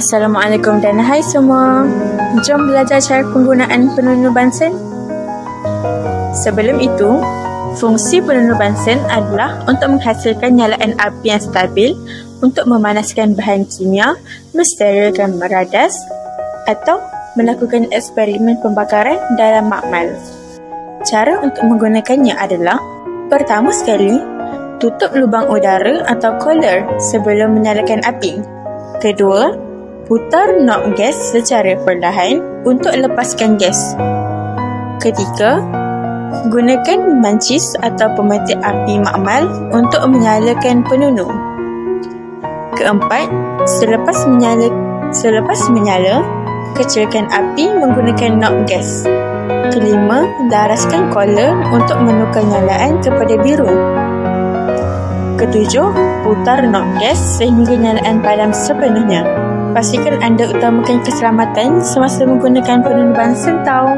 Assalamualaikum dan hai semua. Jom belajar cara penggunaan penunu bansen. Sebelum itu, fungsi penunu bansen adalah untuk menghasilkan nyalaan api yang stabil untuk memanaskan bahan kimia, mensterilkan meradas atau melakukan eksperimen pembakaran dalam makmal. Cara untuk menggunakannya adalah: pertama sekali, tutup lubang udara atau cooler sebelum menyalakan api. Kedua, putar knob gas secara perlahan untuk lepaskan gas. Ketiga, gunakan mancis atau pemetik api makmal untuk menyalakan penunu. Keempat, selepas menyala, kecilkan api menggunakan knob gas. Kelima, laraskan collar untuk menukar nyalaan kepada biru. Ketujuh, putar knob gas sehingga nyalaan padam sepenuhnya. Pastikan anda utamakan keselamatan semasa menggunakan penunu bansen tau.